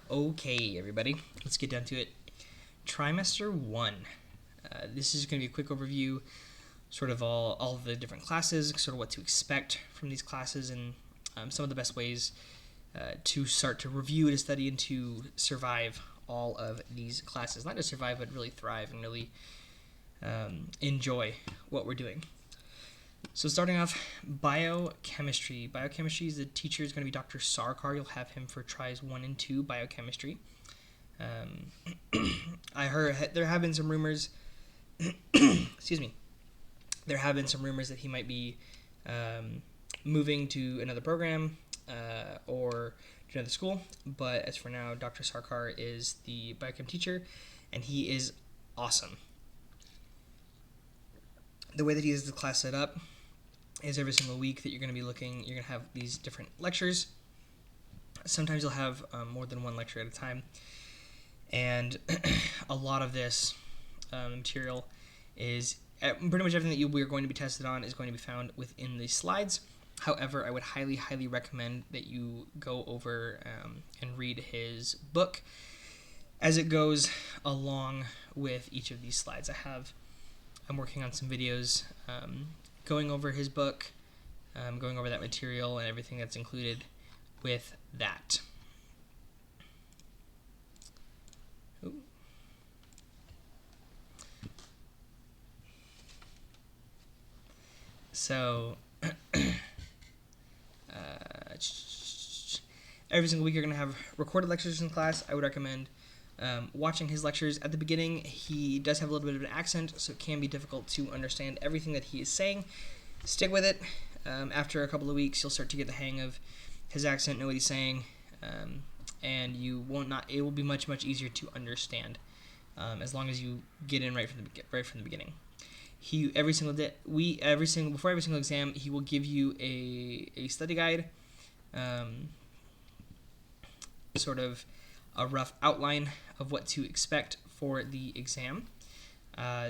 Okay, everybody, let's get down to it. Trimester 1. This is going to be a quick overview, sort of all of the different classes, sort of what to expect from these classes, and some of the best ways to start to review, to study, and to survive all of these classes. Not just survive, but really thrive and really enjoy what we're doing. So starting off, biochemistry. Biochemistry, the teacher is going to be Dr. Sarkar. You'll have him for tries 1 and 2, biochemistry. I heard there have been some rumors, excuse me, there have been some rumors that he might be moving to another program or to another school, but as for now, Dr. Sarkar is the biochem teacher, and he is awesome. The way that he has the class set up is every single week that you're going to have these different lectures. Sometimes you'll have more than one lecture at a time, and a lot of this material is pretty much everything that we're going to be tested on is going to be found within the slides. However, I would highly recommend that you go over and read his book as it goes along with each of these slides. I'm working on some videos going over his book, going over that material and everything that's included with that. Ooh. So every single week you're going to have recorded lectures in class. I would recommend watching his lectures. At the beginning, he does have a little bit of an accent, so it can be difficult to understand everything that he is saying. Stick with it. After a couple of weeks, you'll start to get the hang of his accent, know what he's saying, and it will be much easier to understand as long as you get in right from the beginning. Before every single exam, he will give you a study guide, sort of a rough outline of what to expect for the exam.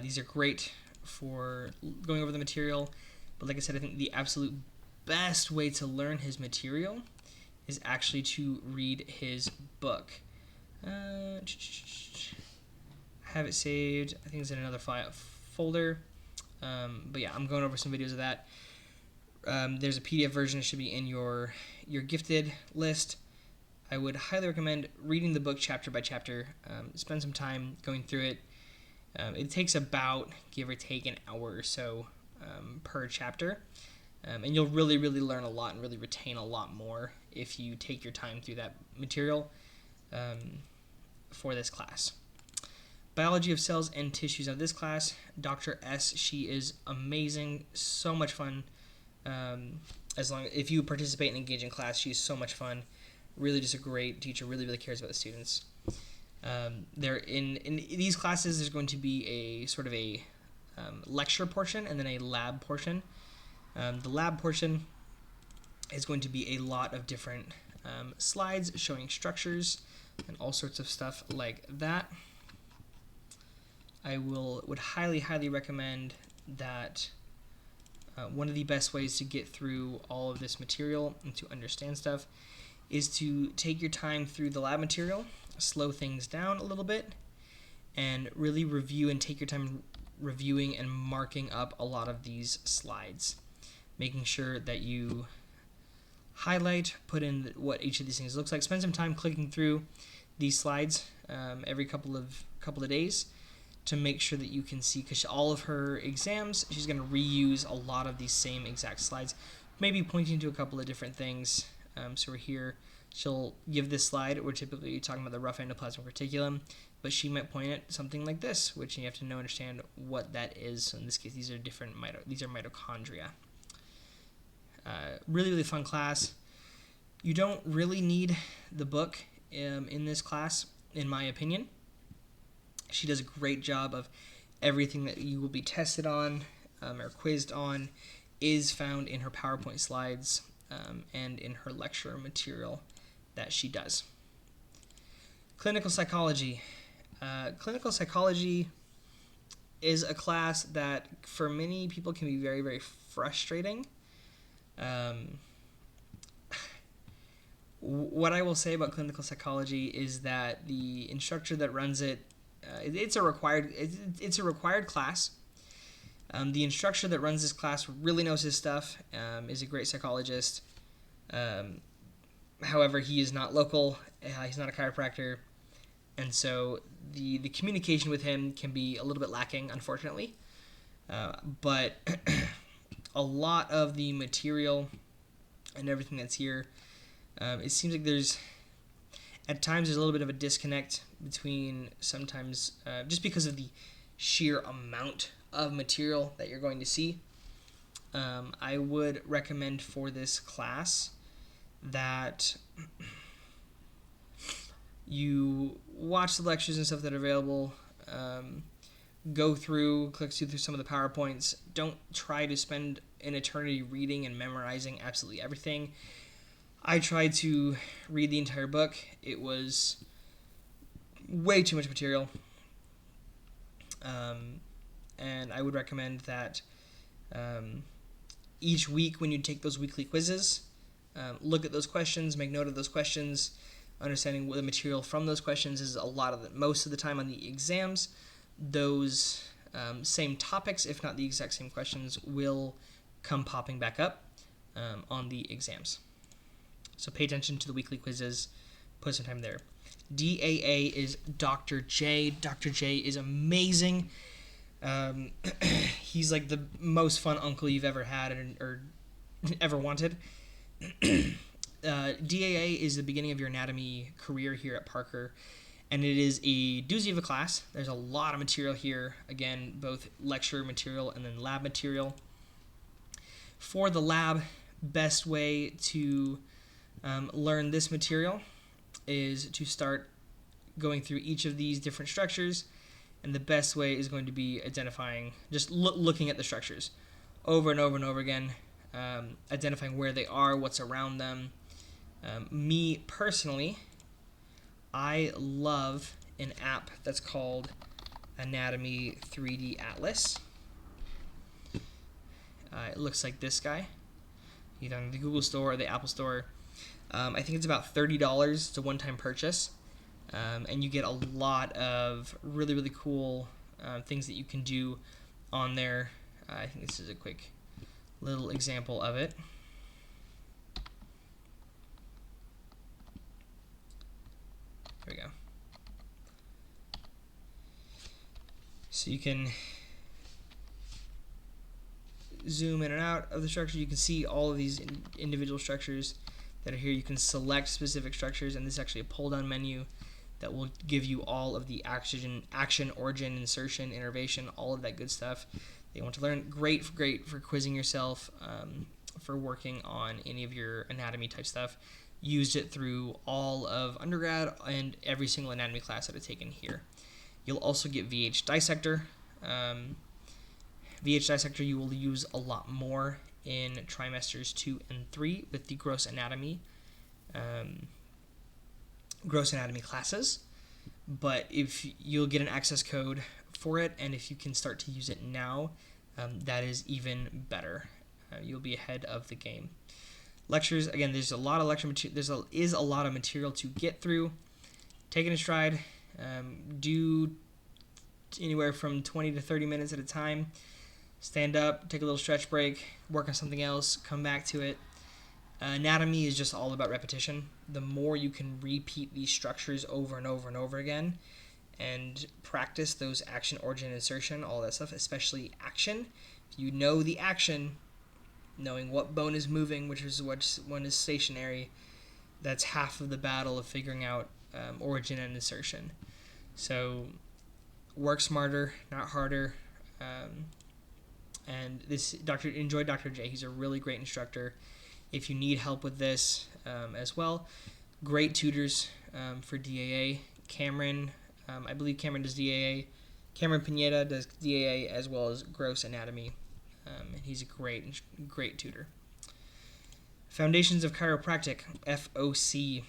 These are great for going over the material, but like I said, I think the absolute best way to learn his material is actually to read his book. I have it saved. I think it's in another folder. But yeah, I'm going over some videos of that. There's a PDF version. It should be in your gifted list. I would highly recommend reading the book chapter by chapter. Spend some time going through it. It takes about, give or take, an hour or so per chapter. And you'll really learn a lot and really retain a lot more if you take your time through that material for this class. Biology of cells and tissues of this class, Dr. S. She is amazing, so much fun. If you participate and engage in class, she's so much fun. Really just a great teacher, really cares about the students. In these classes, there's going to be a sort of a lecture portion and then a lab portion. The lab portion is going to be a lot of different slides showing structures and all sorts of stuff like that. I would highly recommend that one of the best ways to get through all of this material and to understand stuff is to take your time through the lab material, slow things down a little bit, and really review and take your time reviewing and marking up a lot of these slides, making sure that you highlight, put in what each of these things looks like. Spend some time clicking through these slides every couple of days to make sure that you can see, because all of her exams, she's going to reuse a lot of these same exact slides, maybe pointing to a couple of different things. So we're here, she'll give this slide, we're typically talking about the rough endoplasmic reticulum, but she might point at something like this, which you have to understand what that is. So in this case, these are mitochondria. Really fun class. You don't really need the book in this class, in my opinion. She does a great job of everything that you will be tested on or quizzed on is found in her PowerPoint slides and in her lecture material that she does. Clinical psychology. Clinical psychology is a class that for many people can be very frustrating. What I will say about clinical psychology is that the instructor that runs it, it's a required class. The instructor that runs this class really knows his stuff, is a great psychologist. However, he is not local. He's not a chiropractor, and so the communication with him can be a little bit lacking, unfortunately. But a lot of the material and everything that's here, it seems like at times there's a little bit of a disconnect between sometimes, just because of the sheer amount of material that you're going to see. I would recommend for this class that you watch the lectures and stuff that are available, click through some of the PowerPoints. Don't try to spend an eternity reading and memorizing absolutely everything. I tried to read the entire book. It was way too much material. And I would recommend that each week when you take those weekly quizzes, look at those questions, make note of those questions. Understanding the material from those questions is most of the time on the exams. Those same topics, if not the exact same questions, will come popping back up on the exams. So pay attention to the weekly quizzes, put some time there. DAA is Dr. J. Dr. J is amazing. He's like the most fun uncle you've ever had or ever wanted. DAA is the beginning of your anatomy career here at Parker, and it is a doozy of a class. There's a lot of material here. Again, both lecture material and then lab material. For the lab, best way to learn this material is to start going through each of these different structures, and the best way is going to be identifying, just looking at the structures over and over and over again, identifying where they are, what's around them. Me personally, I love an app that's called Anatomy 3D Atlas. It looks like this guy, either on the Google Store or the Apple Store. I think it's about $30. It's a one-time purchase, and you get a lot of really, really cool things that you can do on there. I think this is a quick little example of it. There we go. So you can zoom in and out of the structure. You can see all of these individual structures that are here. You can select specific structures, and this is actually a pull-down menu that will give you all of the action, origin, insertion, innervation, all of that good stuff that you want to learn. Great for quizzing yourself, for working on any of your anatomy type stuff. Used it through all of undergrad and every single anatomy class that I've taken here. You'll also get VH Dissector. VH Dissector you will use a lot more in trimesters 2 and 3 with the gross anatomy classes. But if you'll get an access code for it, and if you can start to use it now, that is even better. You'll be ahead of the game. Lectures, again, there's a lot of lecture material. Is a lot of material to get through. Take it in stride. Do anywhere from 20 to 30 minutes at a time. Stand up, take a little stretch break, work on something else, come back to it. Anatomy is just all about repetition. The more you can repeat these structures over and over and over again and practice those action, origin, insertion, all that stuff, especially action. If you know the action, knowing what bone is moving, which is what one is stationary, that's half of the battle of figuring out origin and insertion. So work smarter, not harder. And enjoy Dr. J. He's a really great instructor. If you need help with this as well, great tutors for DAA. Cameron, I believe Cameron does DAA. Cameron Pineda does DAA as well as gross anatomy. And he's a great tutor. Foundations of Chiropractic, FOC.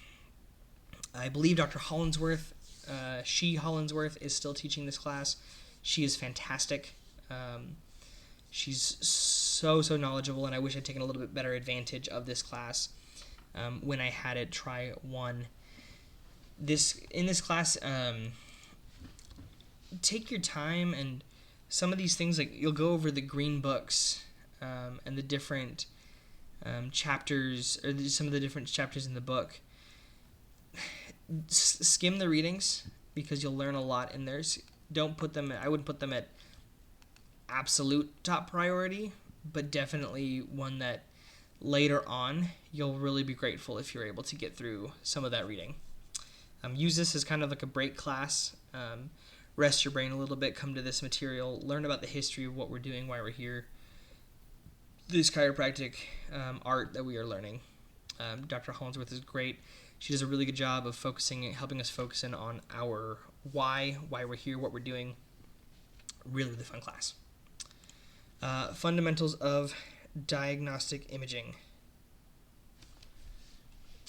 I believe Dr. Hollinsworth, Hollinsworth, is still teaching this class. She is fantastic. She's so knowledgeable, and I wish I'd taken a little bit better advantage of this class. when I had it try 1. In this class, take your time, and some of these things, like you'll go over the green books and the different chapters, or some of the different chapters in the book. Skim the readings because you'll learn a lot in there. I wouldn't put them at absolute top priority, but definitely one that later on you'll really be grateful if you're able to get through some of that reading. Use this as kind of like a break class. Rest your brain a little bit, come to this material, learn about the history of what we're doing, why we're here, this chiropractic art that we are learning. Dr. Hollingsworth is great. She does a really good job of helping us focus in on our why we're here, what we're doing. Really, really fun class. Fundamentals of diagnostic imaging.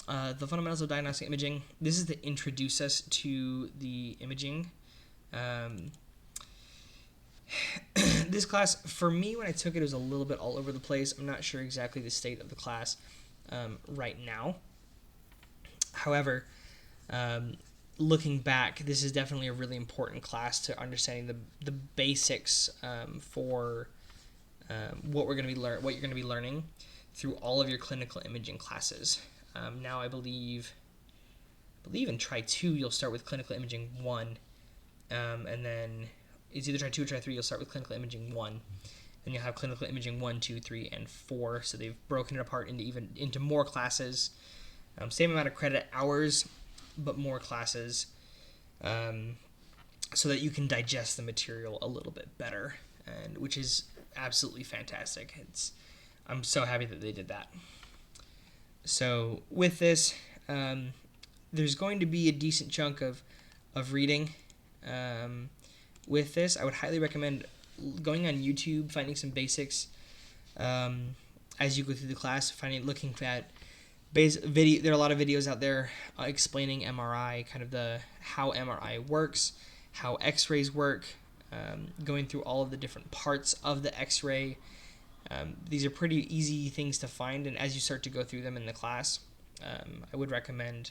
The fundamentals of diagnostic imaging. This is to introduce us to the imaging. This class, for me, when I took it was a little bit all over the place. I'm not sure exactly the state of the class right now. However, looking back, this is definitely a really important class to understanding the basics for what you're going to be learning through all of your clinical imaging classes. Now, I believe in Try 2 you'll start with clinical imaging 1, and then it's either Try 2 or Try 3. You'll start with clinical imaging 1, then you'll have clinical imaging 1, 2, 3, and 4. So they've broken it apart into more classes. Same amount of credit hours, but more classes, so that you can digest the material a little bit better, and which is absolutely fantastic. I'm so happy that they did that. So with this, there's going to be a decent chunk of reading. With this, I would highly recommend going on YouTube, finding some basics as you go through the class, looking at video. There are a lot of videos out there explaining MRI, kind of how MRI works, how X-rays work, going through all of the different parts of the X-ray. These are pretty easy things to find, and as you start to go through them in the class, I would recommend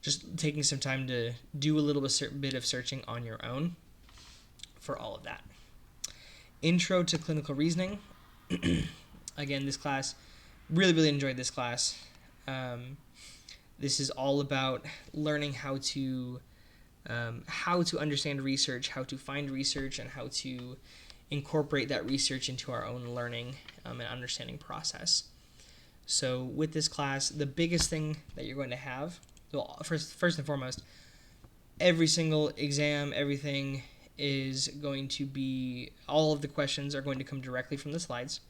just taking some time to do a little bit of searching on your own for all of that. Intro to clinical reasoning. Again, this class, really enjoyed this class. This is all about learning how to understand research, how to find research, and how to incorporate that research into our own learning and understanding process. So with this class, the biggest thing that you're going to have, well, first and foremost, every single exam, everything is going to be, all of the questions are going to come directly from the slides.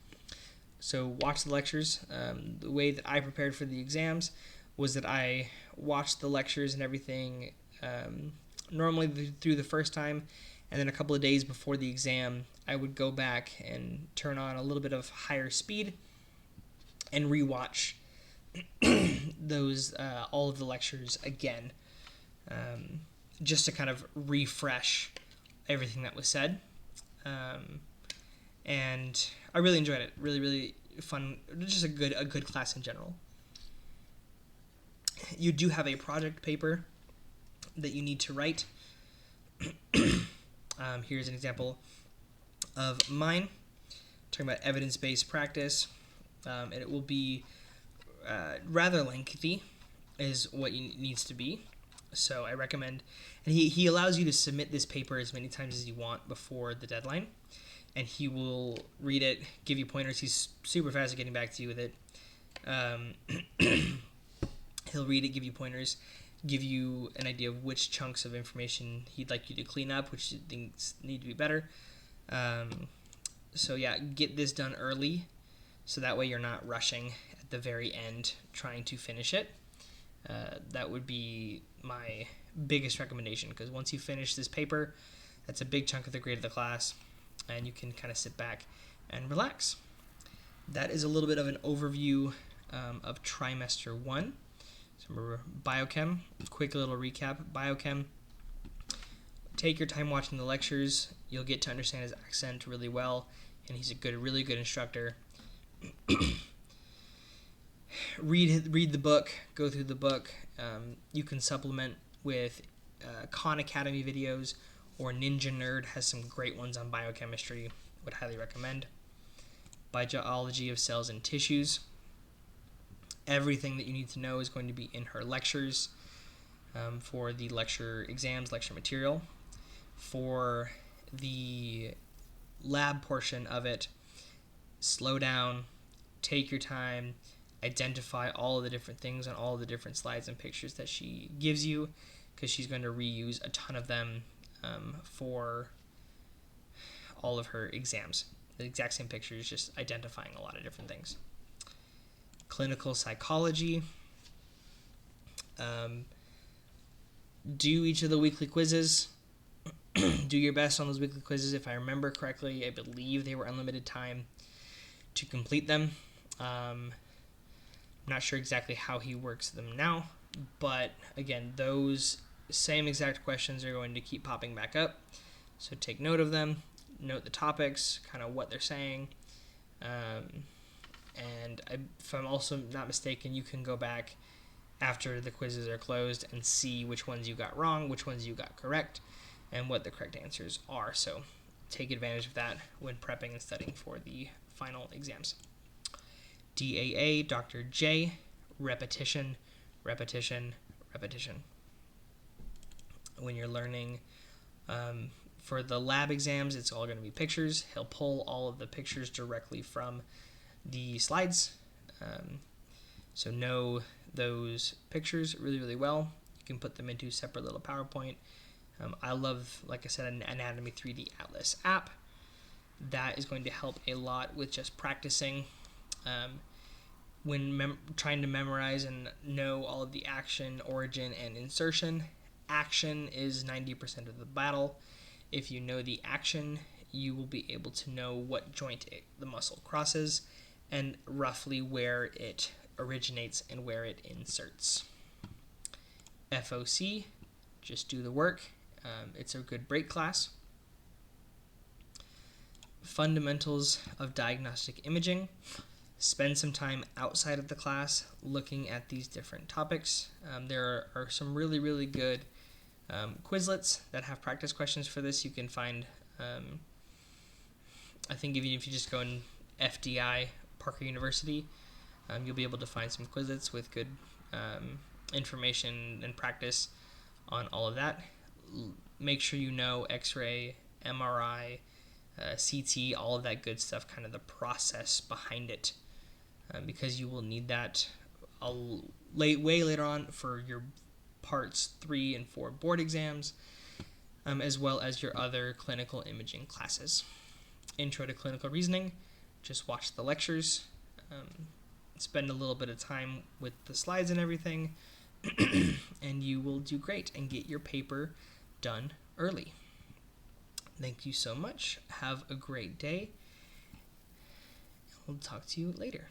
So watch the lectures. The way that I prepared for the exams was that I watched the lectures and everything normally through the first time, and then a couple of days before the exam, I would go back and turn on a little bit of higher speed and rewatch those all of the lectures again, just to kind of refresh everything that was said. And I really enjoyed it. Really fun. Just a good class in general. You do have a project paper that you need to write. Here's an example of mine, talking about evidence-based practice, and it will be rather lengthy, is what it needs to be. So I recommend, and he allows you to submit this paper as many times as you want before the deadline, and he will read it, give you pointers. He's super fast at getting back to you with it. He'll read it, give you pointers, give you an idea of which chunks of information he'd like you to clean up, which he thinks need to be better. So yeah, get this done early, so that way you're not rushing at the very end trying to finish it. That would be my biggest recommendation, because once you finish this paper, that's a big chunk of the grade of the class, and you can kind of sit back and relax. That is a little bit of an overview of Trimester 1. So remember, biochem, quick little recap. Biochem, take your time watching the lectures. You'll get to understand his accent really well, and he's a really good instructor. read the book, go through the book. You can supplement with Khan Academy videos, or Ninja Nerd has some great ones on biochemistry. Would highly recommend. Biology of cells and tissues. Everything that you need to know is going to be in her lectures for the lecture exams, lecture material. For the lab portion of it, slow down, take your time, identify all of the different things on all of the different slides and pictures that she gives you, because she's going to reuse a ton of them for all of her exams. The exact same pictures, just identifying a lot of different things. Clinical psychology. Do each of the weekly quizzes. Do your best on those weekly quizzes. If I remember correctly, I believe they were unlimited time to complete them. I'm not sure exactly how he works them now, but again, those same exact questions are going to keep popping back up. So take note of them, note the topics, kind of what they're saying. And if I'm also not mistaken, you can go back after the quizzes are closed and see which ones you got wrong, which ones you got correct, and what the correct answers are. So take advantage of that when prepping and studying for the final exams. DAA, Dr. J, repetition, repetition, repetition. When you're learning for the lab exams, it's all going to be pictures. He'll pull all of the pictures directly from the slides. So know those pictures really, really well. You can put them into separate little PowerPoint. I love, like I said, an Anatomy 3D Atlas app. That is going to help a lot with just practicing. When trying to memorize and know all of the action, origin, and insertion, action is 90% of the battle. If you know the action, you will be able to know what joint the muscle crosses and roughly where it originates and where it inserts. FOC, just do the work. It's a good break class. Fundamentals of diagnostic imaging. Spend some time outside of the class looking at these different topics. There are some really, really good Quizlets that have practice questions for this. You can find, I think even if you just go in FDI, Parker University, you'll be able to find some Quizlets with good information and practice on all of that. Make sure you know X-ray, MRI, CT, all of that good stuff, kind of the process behind it, because you will need that way later on for your parts 3 and 4 board exams, as well as your other clinical imaging classes. Intro to clinical reasoning, just watch the lectures, spend a little bit of time with the slides and everything, and you will do great and get your paper done early. Thank you so much. Have a great day. We'll talk to you later.